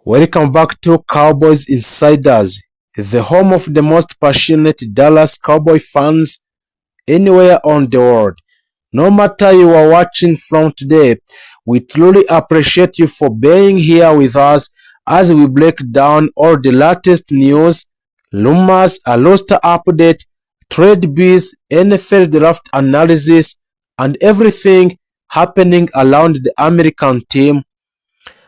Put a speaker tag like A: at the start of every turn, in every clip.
A: Welcome back to Cowboys Insiders, the home of the most passionate Dallas Cowboy fans anywhere on the world. No matter you are watching from today, we truly appreciate you for being here with us as we break down all the latest news, rumors, a roster update, trade biz, NFL draft analysis, and everything happening around the American team,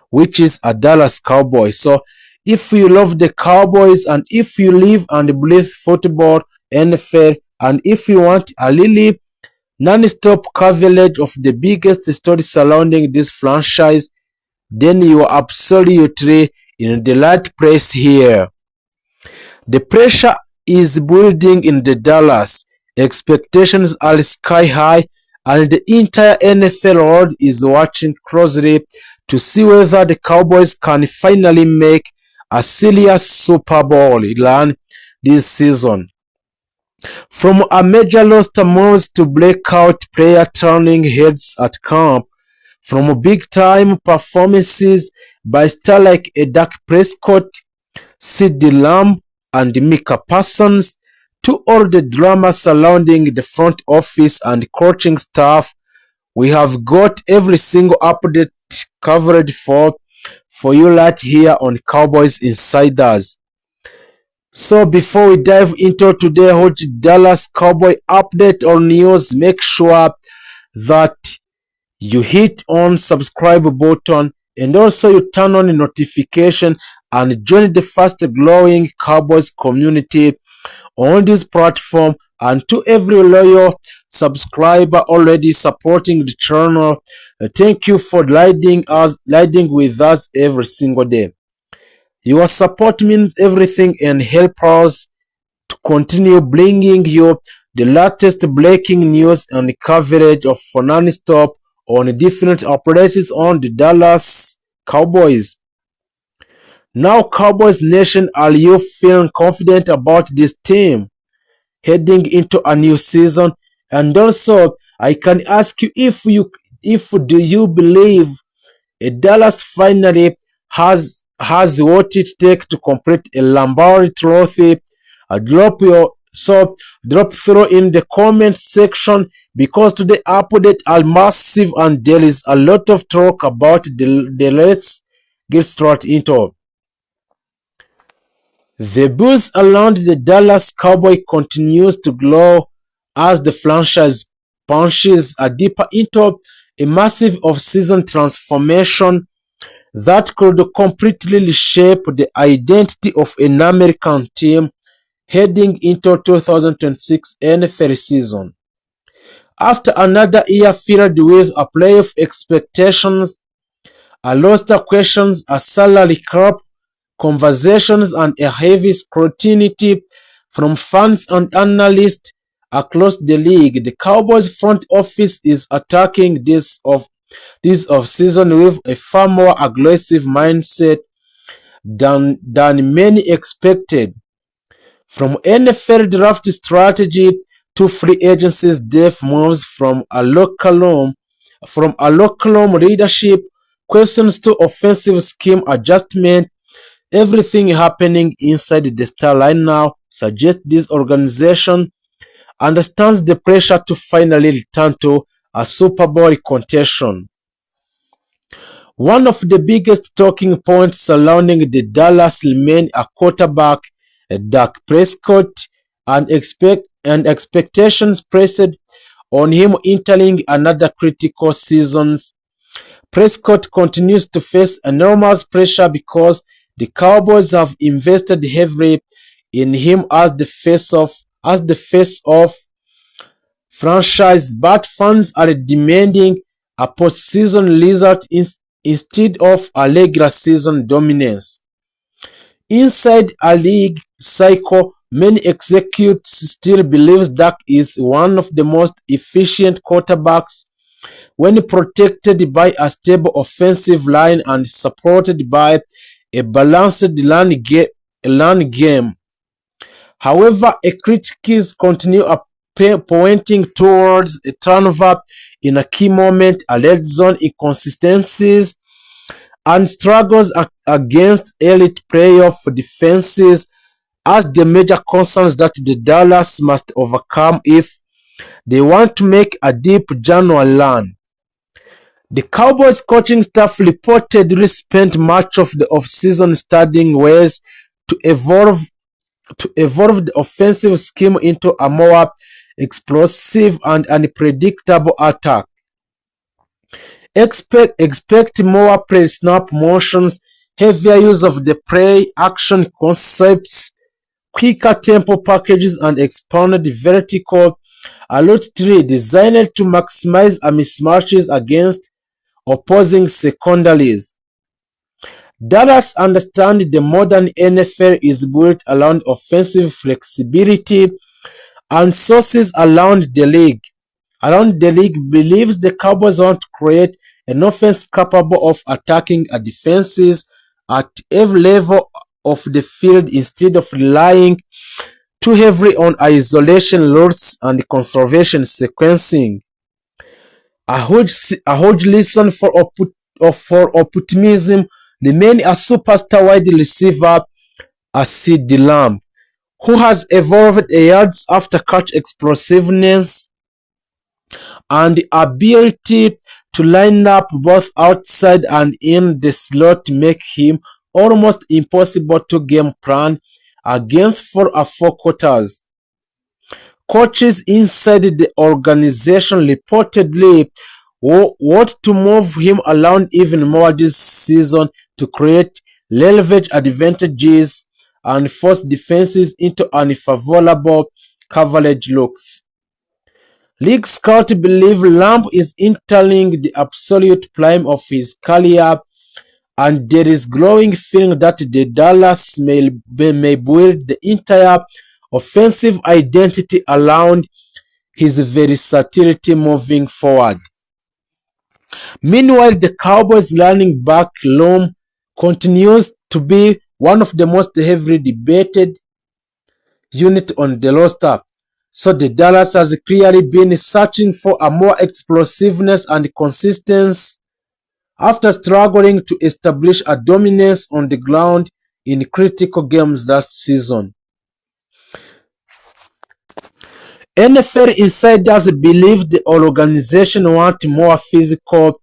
A: which is a Dallas Cowboy. So if you love the Cowboys and if you live and breathe football, NFL, and if you want a really non-stop coverage of the biggest stories surrounding this franchise, then you are absolutely in the right place here. The pressure is building in the Dallas. Expectations are sky high, and the entire NFL world is watching closely to see whether the Cowboys can finally make a serious Super Bowl run this season. From a major roster moves to breakout player turning heads at camp, from big-time performances by stars like Dak Prescott, CeeDee Lamb, and Micah Parsons, to all the drama surrounding the front office and coaching staff, we have got every single update covered for you right here on Cowboys Insiders. So before we dive into today's hot Dallas Cowboy update or news, make sure that you hit on subscribe button and also you turn on the notification and join the fast growing Cowboys community on this platform. And to every loyal subscriber already supporting the channel, thank you for riding with us every single day. Your support means everything and help us to continue bringing you the latest breaking news and coverage of non-stop on different operations on the Dallas Cowboys. Now, Cowboys Nation, are you feeling confident about this team heading into a new season? And also, I can ask you if do you believe Dallas finally has what it takes to complete a Lombardi Trophy? Drop through in the comment section, because today update are massive and there is a lot of talk about the let's get straight into. The buzz around the Dallas Cowboy continues to grow as the franchise punches deeper into a massive off-season transformation that could completely reshape the identity of an American team heading into 2026 NFL season. After another year filled with a playoff expectations, a roster questions, a salary cap conversations, and a heavy scrutiny from fans and analysts across the league, the Cowboys front office is attacking this offseason with a far more aggressive mindset than many expected. From NFL draft strategy to free agency's depth moves, from a locker room leadership questions to offensive scheme adjustment, everything happening inside the star line now suggests this organization understands the pressure to finally return to a Super Bowl contention. One of the biggest talking points surrounding the Dallas remain a quarterback, Dak Prescott, and expectations pressed on him entering another critical season. Prescott continues to face enormous pressure because the Cowboys have invested heavily in him as the face of franchise, but fans are demanding a postseason result instead of a regular season dominance. Inside a league cycle, many executives still believe Dak is one of the most efficient quarterbacks when protected by a stable offensive line and supported by a balanced run game. However, critics continue pointing towards a turnover in a key moment, a red zone inconsistencies, and struggles against elite playoff defenses as the major concerns that the Dallas must overcome if they want to make a deep January run. The Cowboys coaching staff reportedly spent much of the offseason studying ways to evolve the offensive scheme into a more explosive and unpredictable attack. Expect more pre-snap motions, heavier use of the play action concepts, quicker tempo packages, and expanded vertical route tree designed to maximize mismatches against opposing secondaries. Dallas understands the modern NFL is built around offensive flexibility, and sources around the league believes the Cowboys want to create an offense capable of attacking a defenses at every level of the field instead of relying too heavily on isolation routes and conservation sequencing. A huge reason for optimism remains a superstar wide receiver, CeeDee Lamb, who has evolved a yards after catch explosiveness and the ability to line up both outside and in the slot make him almost impossible to game plan against for a 4 quarters. Coaches inside the organization reportedly want to move him around even more this season to create leverage advantages and force defenses into unfavorable coverage looks. League scouts believe Lamb is entering the absolute prime of his career, and there is growing feeling that the Dallas may build the entire offensive identity around his versatility moving forward. Meanwhile, the Cowboys' running back room continues to be one of the most heavily debated units on the roster. So the Dallas has clearly been searching for a more explosiveness and consistency after struggling to establish a dominance on the ground in critical games that season. NFL insiders believe the organization wants more physical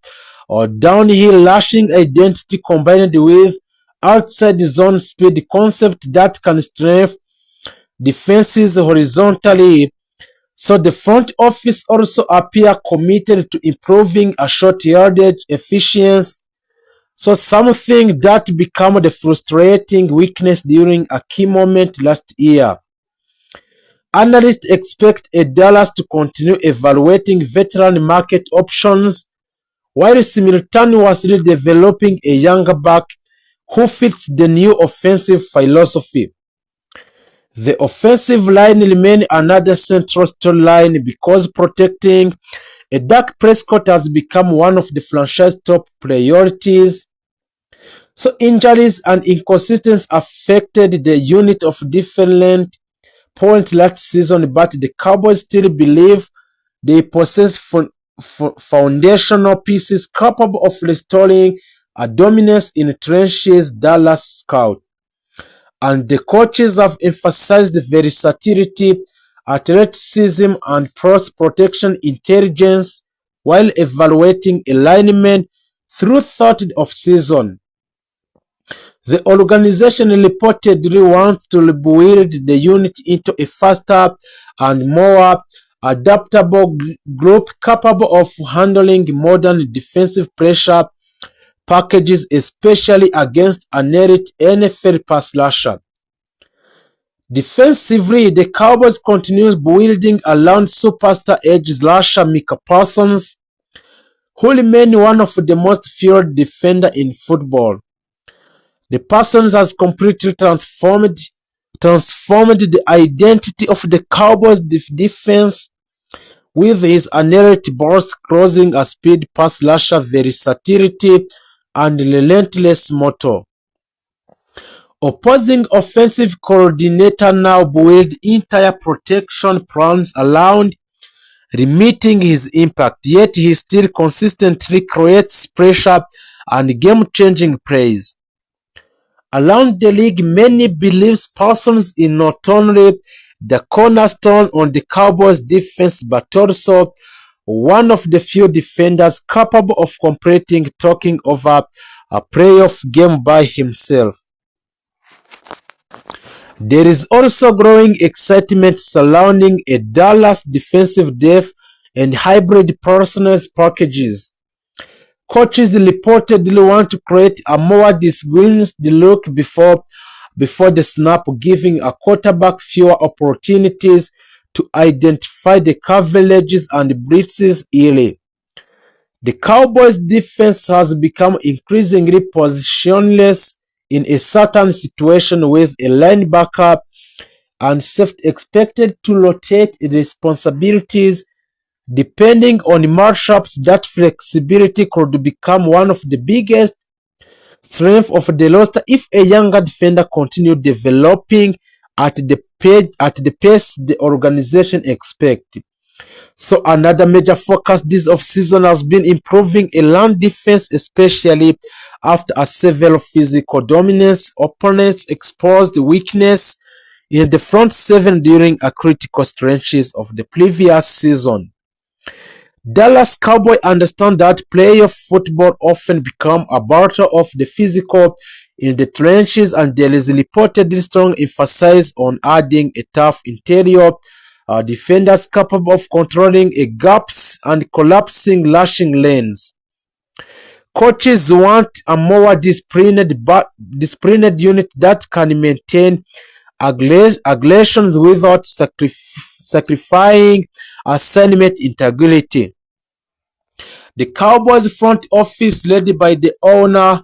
A: or downhill rushing identity combined with outside zone speed concept that can strengthen defenses horizontally. So the front office also appear committed to improving a short yardage efficiency. So something that became the frustrating weakness during a key moment last year. Analysts expect a Dallas to continue evaluating veteran market options while simultaneously developing a younger back who fits the new offensive philosophy. The offensive line remains another central storyline because protecting a Dak Prescott has become one of the franchise's top priorities. So injuries and inconsistencies affected the unit of different points last season, but the Cowboys still believe they possess foundational pieces capable of restoring a dominance in trenches. Dallas scout and the coaches have emphasized versatility, athleticism, and cross protection intelligence while evaluating alignment through thought of season. The organization reportedly wants to build the unit into a faster and more adaptable group capable of handling modern defensive pressure packages, especially against an elite NFL pass rusher. Defensively, the Cowboys continue building around superstar edge rusher Micah Parsons, who remains one of the most feared defenders in football. The Parsons has completely transformed the identity of the Cowboys defense with his elite burst, crossing a speed pass rusher versatility and relentless motor. Opposing offensive coordinator now build entire protection plans around limiting his impact, yet he still consistently creates pressure and game-changing plays. Around the league, many believe Parsons is not only the cornerstone on the Cowboys' defense but also one of the few defenders capable of completing taking over a playoff game by himself. There is also growing excitement surrounding a Dallas defensive depth and hybrid personnel packages. Coaches reportedly want to create a more disguised look before the snap, giving a quarterback fewer opportunities to identify the coverages and blitzes early. The Cowboys' defense has become increasingly positionless in a certain situation, with a linebacker and safety expected to rotate responsibilities depending on matchups. That flexibility could become one of the biggest strengths of the roster if a younger defender continues developing at the pace the organization expects. So another major focus this offseason has been improving a land defense, especially after a several physical dominance. Opponents exposed weakness in the front seven during a critical stretches of the previous season. Dallas Cowboys understand that playoff football often becomes a battle of the physical in the trenches, and there is reportedly strong emphasis on adding a tough interior defenders capable of controlling gaps and collapsing lashing lanes. Coaches want a more disciplined unit that can maintain aggressions without sacrificing assignment integrity. The Cowboys front office, led by the owner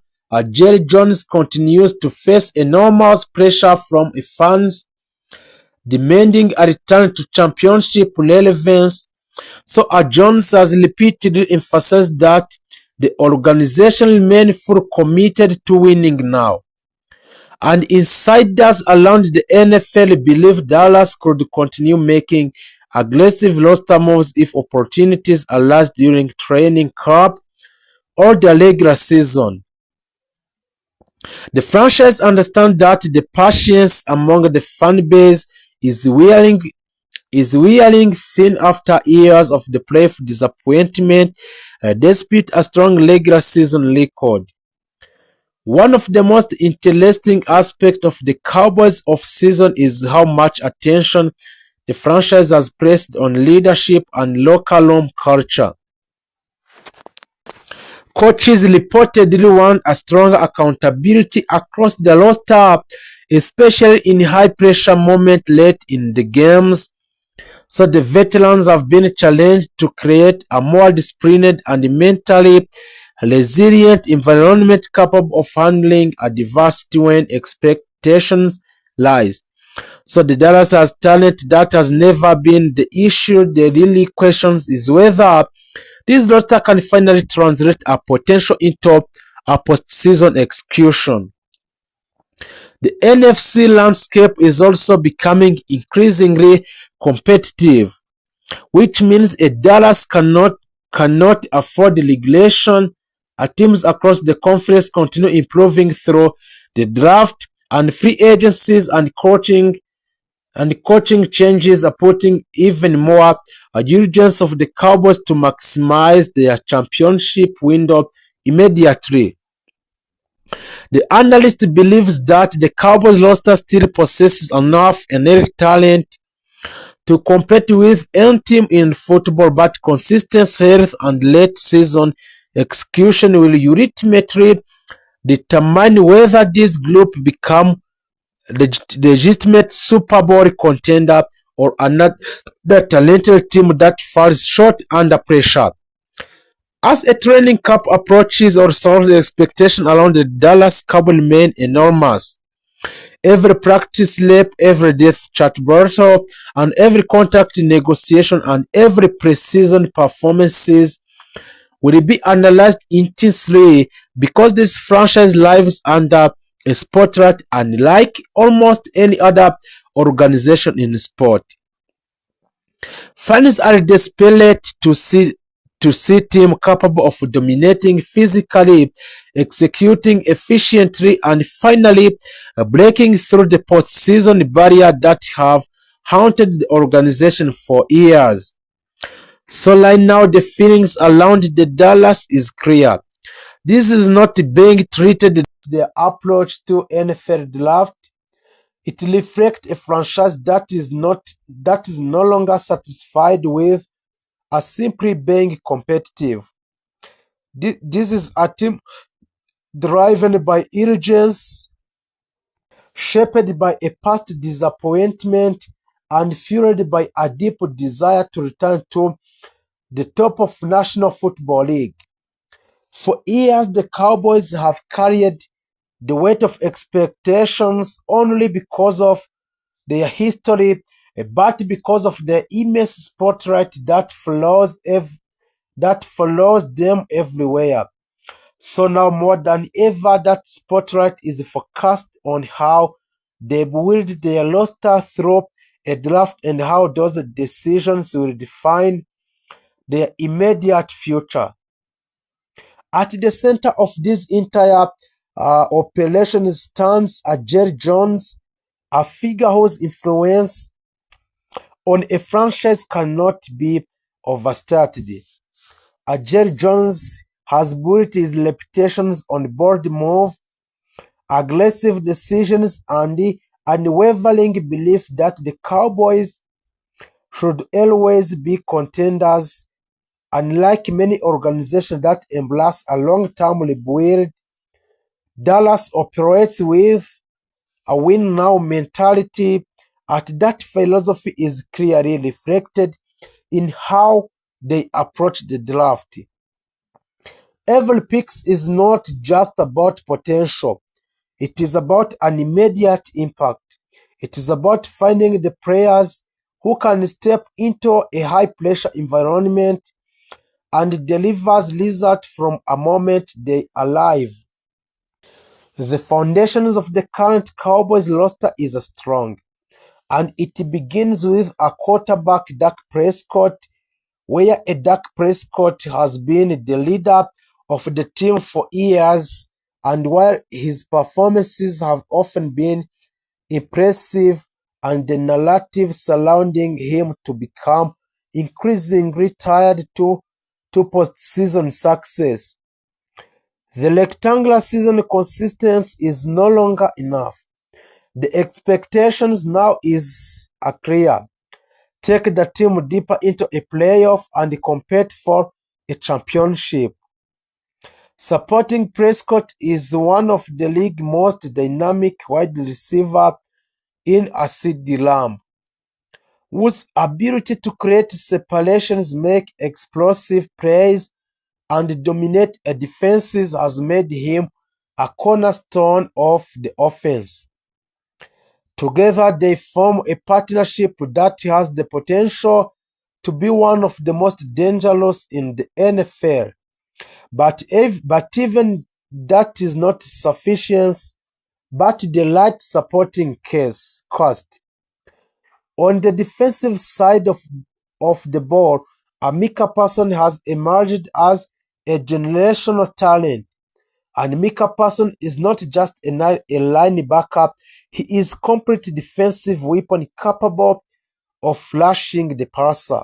A: Jerry Jones, continues to face enormous pressure from fans demanding a return to championship relevance. So Jones has repeatedly emphasized that the organization remains fully committed to winning now. And insiders around the NFL believe Dallas could continue making aggressive roster moves if opportunities arise during training camp or the regular season. The franchise understands that the patience among the fan base is wearing thin after years of the playoff disappointment, despite a strong regular season record. One of the most interesting aspects of the Cowboys offseason is how much attention the franchise has placed on leadership and locker room culture. Coaches reportedly want a stronger accountability across the roster, especially in high-pressure moments late in the games. So the veterans have been challenged to create a more disciplined and mentally resilient environment capable of handling adversity when expectations rise. So the Dallas has talent that has never been the issue. The really question is whether this roster can finally translate a potential into a postseason execution. The NFC landscape is also becoming increasingly competitive, which means a Dallas cannot afford regulation. Teams across the conference continue improving through the draft and free agencies, and coaching changes are putting even more urgency of the Cowboys to maximize their championship window immediately. The analyst believes that the Cowboys roster still possesses enough inherent talent to compete with any team in football, but consistent health and late season execution will ultimately determine whether this group become legitimate Super Bowl contender or another talented team that falls short under pressure. As a training camp approaches, also the expectation around the Dallas Cowboys remain enormous. Every practice lap, every depth chart battle, and every contract negotiation and every preseason performances will be analyzed intensely, because this franchise lives under a spotlight unlike almost any other organization in sport. Fans are desperate to to see team capable of dominating physically, executing efficiently, and finally breaking through the postseason barrier that have haunted the organization for years. So right now the feelings around the Dallas is clear. This is not being treated the approach to NFL draft. It reflects a franchise that is no longer satisfied with simply being competitive. This is a team driven by urgency, shaped by a past disappointment, and fueled by a deep desire to return to the top of National Football League. For years, the Cowboys have carried the weight of expectations only because of their history, but because of the immense spotlight that follows them everywhere. So now more than ever, that spotlight is focused on how they build their roster through a draft and how those decisions will define their immediate future. At the center of this entire operation stands Jerry Jones, a figure whose influence on a franchise cannot be overstated. Jerry Jones has built his reputations on bold moves, aggressive decisions, and the unwavering belief that the Cowboys should always be contenders. Unlike many organizations that embrace a long-term rebuild, Dallas operates with a win-now mentality, and that philosophy is clearly reflected in how they approach the draft. Every pick is not just about potential. It is about an immediate impact. It is about finding the players who can step into a high-pressure environment and delivers results from a moment they arrive. The foundations of the current Cowboys roster is strong, and it begins with a quarterback, Dak Prescott, where Dak Prescott has been the leader of the team for years, and while his performances have often been impressive and the narrative surrounding him to become increasingly tied to postseason success. The rectangular season consistency is no longer enough. The expectations now is clear. Take the team deeper into a playoff and compete for a championship. Supporting Prescott is one of the league's most dynamic wide receivers in CeeDee Lamb, whose ability to create separations, make explosive plays, and dominate defenses has made him a cornerstone of the offense. Together, they form a partnership that has the potential to be one of the most dangerous in the NFL. But even that is not sufficient, but the right supporting cost. On the defensive side of the ball, Micah Parsons has emerged as a generational talent. And Micah Parsons is not just a linebacker, he is a complete defensive weapon capable of flashing the passer,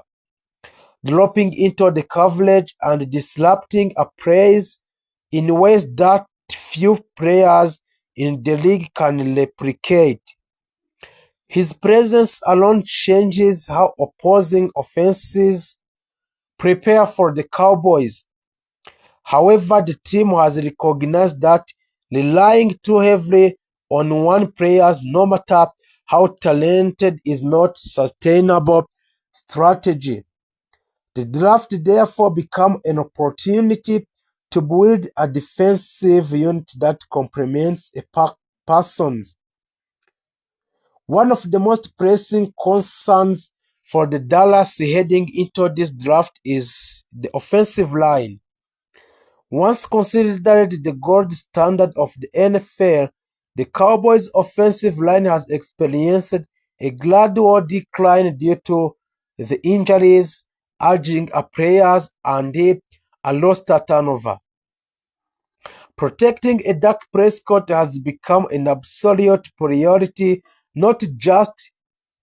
A: dropping into the coverage, and disrupting a plays in ways that few players in the league can replicate. His presence alone changes how opposing offenses prepare for the Cowboys. However, the team has recognized that relying too heavily on one player, no matter how talented, is not sustainable strategy. The draft therefore becomes an opportunity to build a defensive unit that complements a Parsons. One of the most pressing concerns for the Dallas heading into this draft is the offensive line. Once considered the gold standard of the NFL, the Cowboys' offensive line has experienced a gradual decline due to the injuries urging a prayers and a lost turnover. Protecting a Dak Prescott has become an absolute priority, not just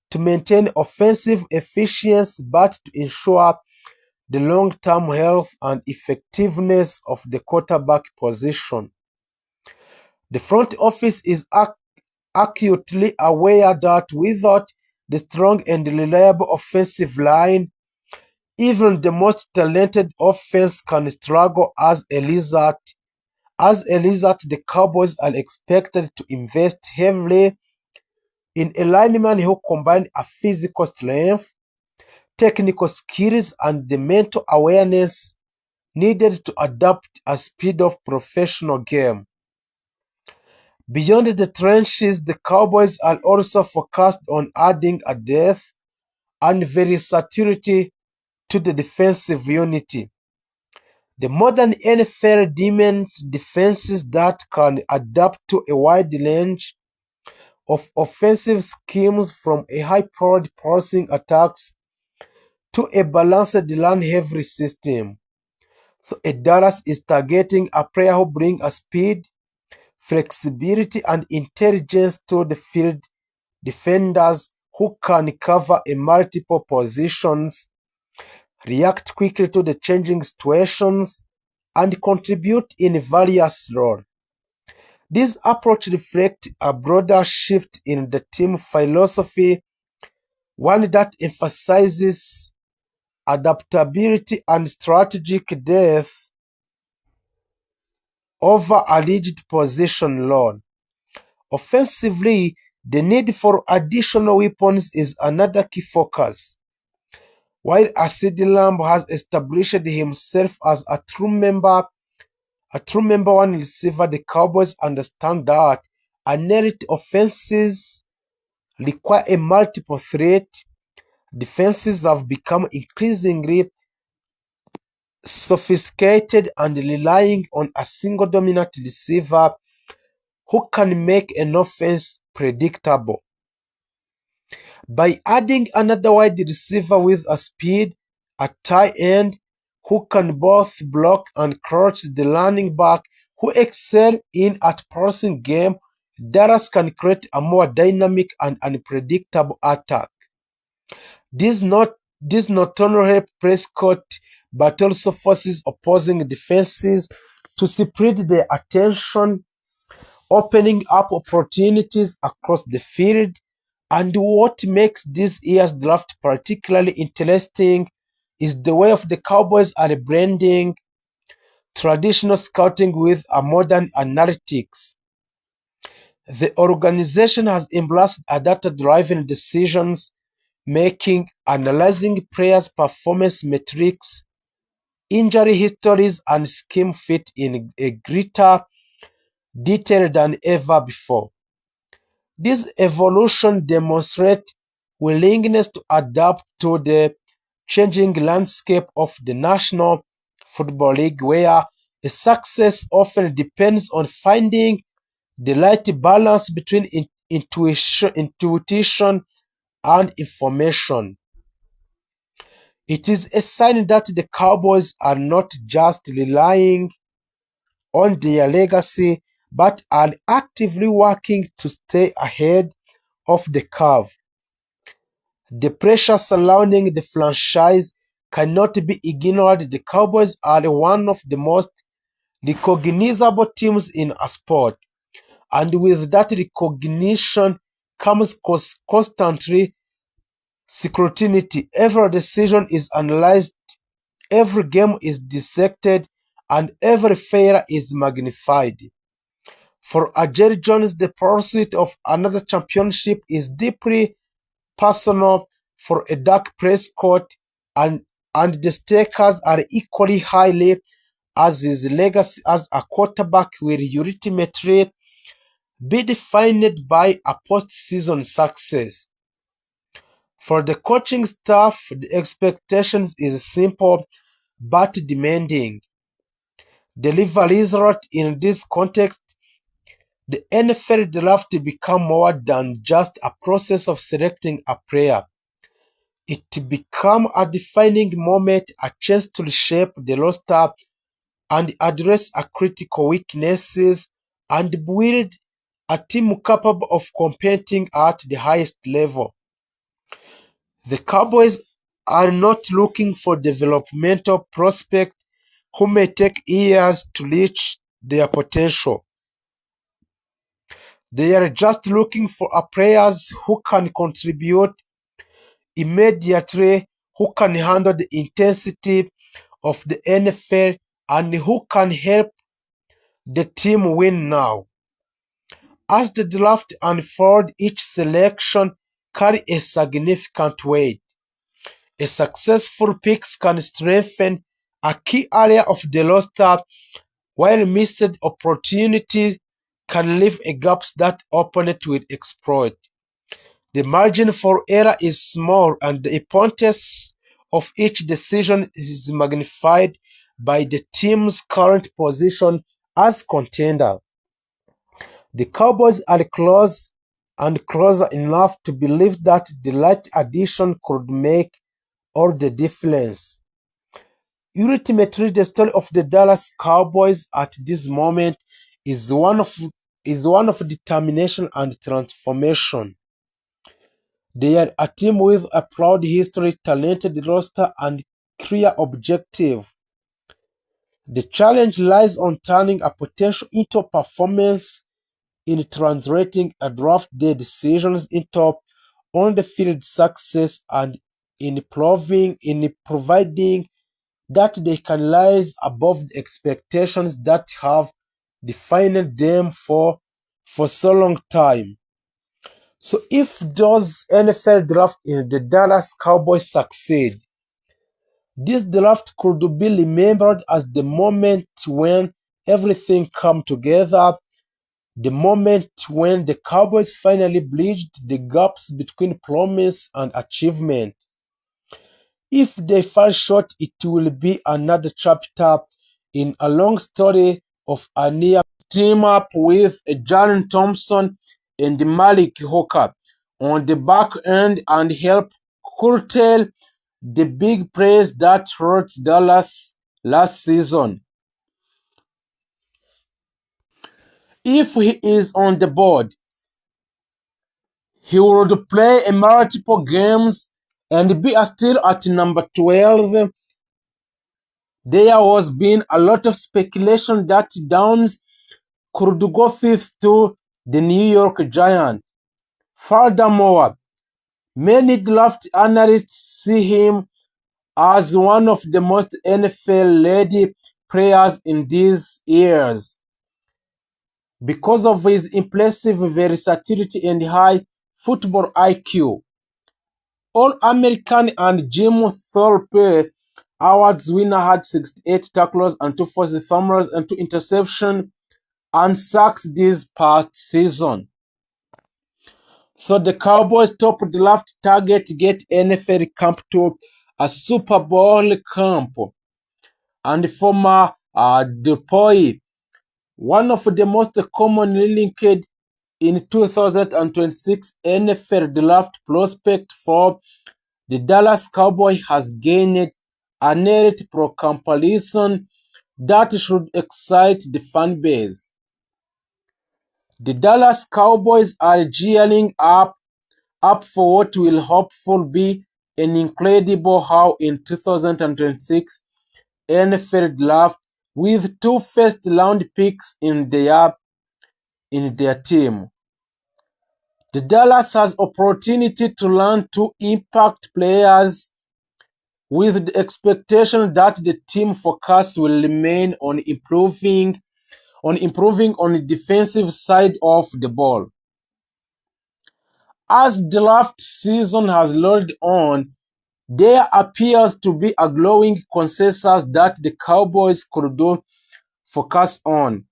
A: to maintain offensive efficiency, but to ensure the long-term health and effectiveness of the quarterback position. The front office is acutely aware that without the strong and reliable offensive line, even the most talented offense can struggle. As a result, the Cowboys are expected to invest heavily in a lineman who combine a physical strength, technical skills, and the mental awareness needed to adapt a speed of professional game. Beyond the trenches, the Cowboys are also focused on adding a depth and versatility to the defensive unity. The modern NFL demands defenses that can adapt to a wide range of offensive schemes, from a high-powered passing attacks to a balanced run-heavy system. So Dallas is targeting a player who brings a speed, flexibility, and intelligence to the field, defenders who can cover in multiple positions, react quickly to the changing situations, and contribute in various roles. This approach reflects a broader shift in the team philosophy, one that emphasizes adaptability and strategic depth over a rigid position load. Offensively, the need for additional weapons is another key focus. While CeeDee Lamb has established himself as a true number one receiver, the Cowboys understand that elite offenses require a multiple threat. Defenses have become increasingly sophisticated and relying on a single dominant receiver who can make an offense predictable. By adding another wide receiver with a speed, a tight end who can both block and crouch, the running back who excel in at passing game, Dallas can create a more dynamic and unpredictable attack. This not only helps Prescott, but also forces opposing defenses to spread their attention, opening up opportunities across the field. And what makes this year's draft particularly interesting is the way of the Cowboys are blending traditional scouting with a modern analytics. The organization has embraced a data-driven decisions making, analyzing players' performance metrics, injury histories, and scheme fit in a greater detail than ever before. This evolution demonstrates willingness to adapt to the changing landscape of the National Football League, where a success often depends on finding the right balance between intuition and information. It is a sign that the Cowboys are not just relying on their legacy, but are actively working to stay ahead of the curve. The pressure surrounding the franchise cannot be ignored. The Cowboys are one of the most recognizable teams in a sport, and with that recognition comes constantly scrutiny. Every decision is analyzed, every game is dissected, and every failure is magnified. For Jerry Jones, the pursuit of another championship is deeply personal. For a Dak Prescott, and the stakes are equally highly, as his legacy as a quarterback will ultimately be defined by a postseason success. For the coaching staff, the expectations is simple but demanding. Deliver result. In this context, the NFL draft become more than just a process of selecting a player. It became a defining moment, a chance to reshape the roster and address a critical weaknesses and build a team capable of competing at the highest level. The Cowboys are not looking for developmental prospects who may take years to reach their potential. They are just looking for a players who can contribute immediately, who can handle the intensity of the NFL, and who can help the team win now. As the draft unfolds, each selection carries a significant weight. A successful pick can strengthen a key area of the roster, while missed opportunities can leave gaps that opponents will exploit. The margin for error is small, and the importance of each decision is magnified by the team's current position as contender. The Cowboys are close and closer enough to believe that the right addition could make all the difference. Ultimately, the story of the Dallas Cowboys at this moment is one of determination and transformation. They are a team with a proud history, talented roster, and clear objective. The challenge lies on turning a potential into performance, in translating a draft day decisions into on-the-field success, and in providing that they can rise above the expectations that have defined them for so long time. So if those NFL draft in the Dallas Cowboys succeed, this draft could be remembered as the moment when everything came together, the moment when the Cowboys finally bridged the gaps between promise and achievement. If they fall short, it will be another chapter in a long story of a near team up with Jalen Thompson and Malik Hooker on the back end and help curtail the big plays that hurt Dallas last season. If he is on the board, he would play multiple games and be still at number 12. There was been a lot of speculation that Downs could go fifth to the New York Giants. Furthermore, many draft analysts see him as one of the most NFL-ready players in these years because of his impressive versatility and high football IQ. All-American and Jim Thorpe Awards winner had 68 tackles and 2 forced fumbles and 2 interceptions and sacks this past season. So the Cowboys' top draft target get NFL camp to a Super Bowl camp. And former Dupoy, one of the most commonly linked in 2026 NFL draft prospect for the Dallas Cowboys, has gained a net pro comparison that should excite the fan base. The Dallas Cowboys are gearing up for what will hopefully be an incredible haul in 2026 NFL draft with 2 first-round picks in their team. The Dallas has opportunity to land 2 impact players with the expectation that the team focus will remain on improving on the defensive side of the ball. As the draft season has rolled on, there appears to be a growing consensus that the Cowboys could do focus on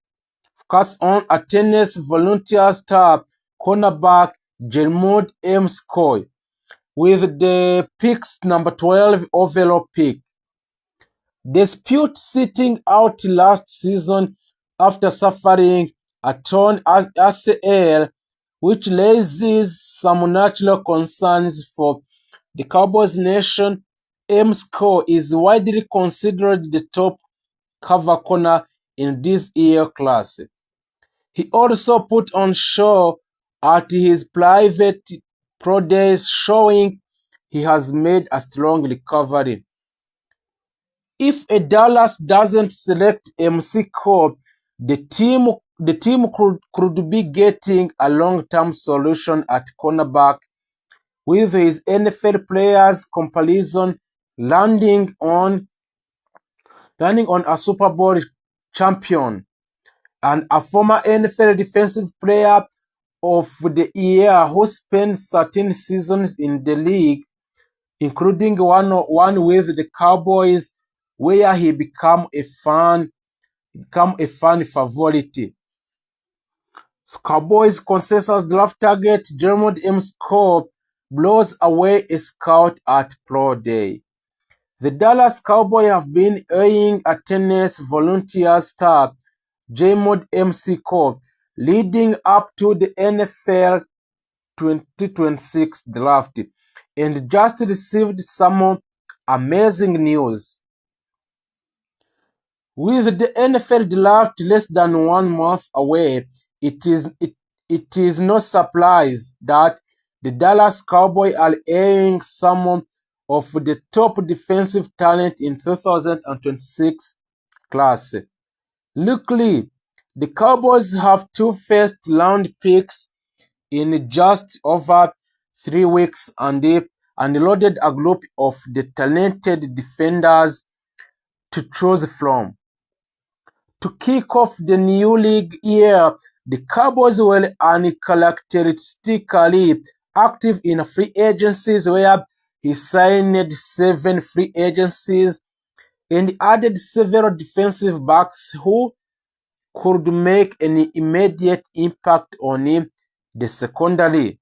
A: a Tennessee Volunteer star cornerback Jermud McCoy with the pick's number 12 overall pick. Dispute sitting out last season after suffering a torn ACL, which raises some natural concerns for the Cowboys Nation, Emsco is widely considered the top cover corner in this year's class. He also put on show at his private pro days, showing he has made a strong recovery. If a Dallas doesn't select MC Cobb, the team could be getting a long-term solution at cornerback, with his NFL players comparison landing on a Super Bowl champion and a former NFL Defensive Player of the Year who spent 13 seasons in the league, including one with the Cowboys, where he became a fan favorite. So Cowboys consensus draft target Jermod M. Scott blows away a scout at Pro Day. The Dallas Cowboys have been eyeing a Tennessee Volunteers star Jermod M. Scott leading up to the NFL 2026 draft and just received some amazing news. With the NFL draft less than 1 month away, it is no surprise that the Dallas Cowboys are eyeing some of the top defensive talent in 2026 class. Luckily, the Cowboys have two first-round picks in just over 3 weeks and loaded a group of the talented defenders to choose from. To kick off the new league year, the Cowboys were uncharacteristically active in free agencies, where he signed 7 free agencies and added several defensive backs who could make an immediate impact on the secondary.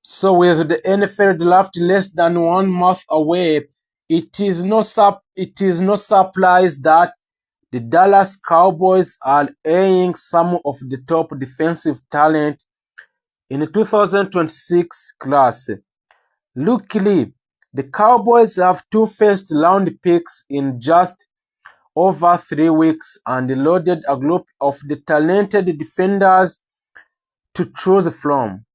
A: So with the NFL draft less than 1 month away, it is no surprise that the Dallas Cowboys are eyeing some of the top defensive talent in the 2026 class. Luckily, the Cowboys have two first-round picks in just over 3 weeks and loaded a group of the talented defenders to choose from.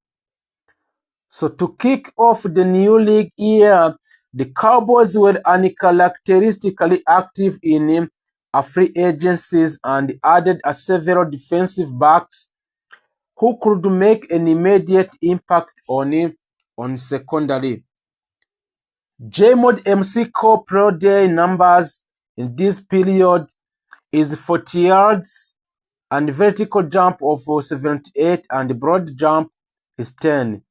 A: So to kick off the new league year, the Cowboys were uncharacteristically active in free agencies and added several defensive backs who could make an immediate impact on secondary. Jermod MC Cole Pro Day numbers in this period is 40 yards and vertical jump of 78 and broad jump is 10.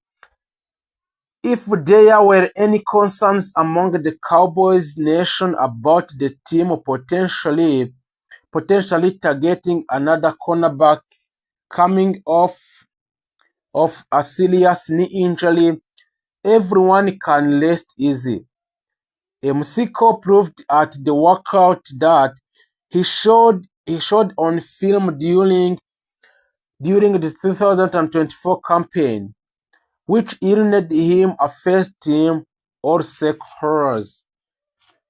A: If there were any concerns among the Cowboys Nation about the team potentially targeting another cornerback coming off a serious knee injury, everyone can rest easy. McCall proved at the workout that he showed on film during the 2024 campaign, which earned him a first team All-Sec honors.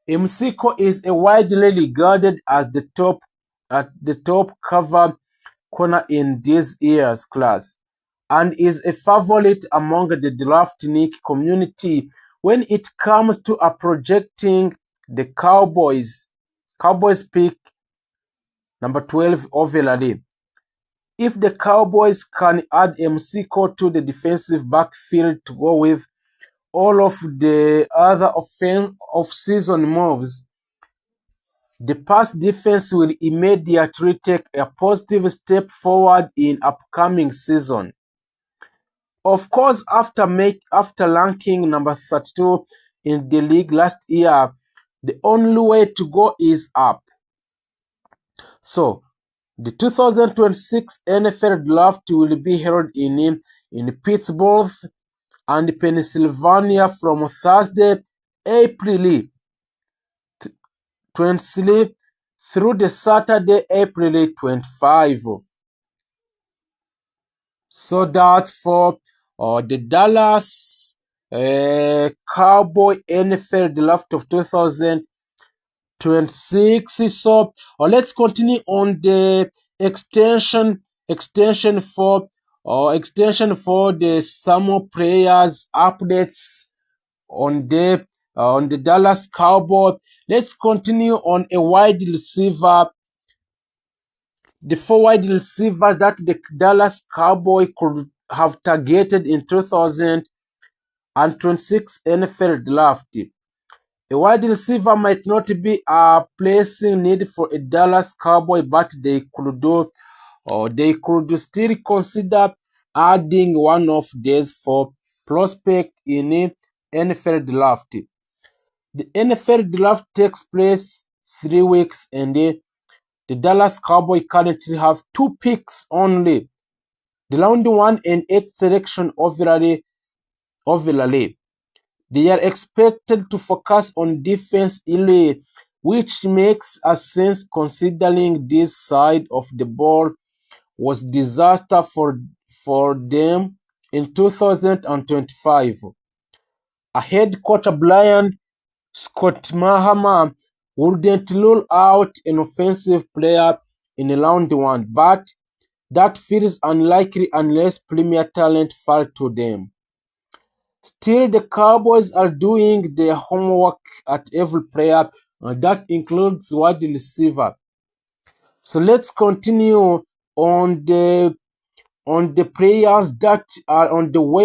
A: McCall is widely regarded as the top cover corner in this year's class, and is a favorite among the draftnik community when it comes to projecting the Cowboys pick number 12 overall. If the Cowboys can add McCall to the defensive backfield to go with all of the other off-season moves, the pass defense will immediately take a positive step forward in upcoming season. Of course, after ranking number 32 in the league last year, the only way to go is up. So, the 2026 NFL Draft will be held in Pittsburgh and Pennsylvania from Thursday, April 23 through the Saturday, April 25. So that's for the Dallas Cowboy NFL draft of 2026. So let's continue on the extension for the summer players updates on the Dallas Cowboy. Let's continue on a wide receiver. The four wide receivers that the Dallas Cowboy could have targeted in 2026 NFL draft. A wide receiver might not be a pressing need for a Dallas Cowboy, but they could still consider adding one of these for prospect in a NFL draft. The NFL draft takes place 3 weeks, and the Dallas Cowboys currently have 2 picks only. The round 1 and 8 selection overall. They are expected to focus on defense early, which makes a sense considering this side of the ball was disaster for them in 2025. A head coach Brian Scott Mahama wouldn't rule out an offensive player in round 1, but that feels unlikely unless premier talent fall to them. Still, the Cowboys are doing their homework at every player, and that includes wide receiver. So let's continue on the players that are on the way.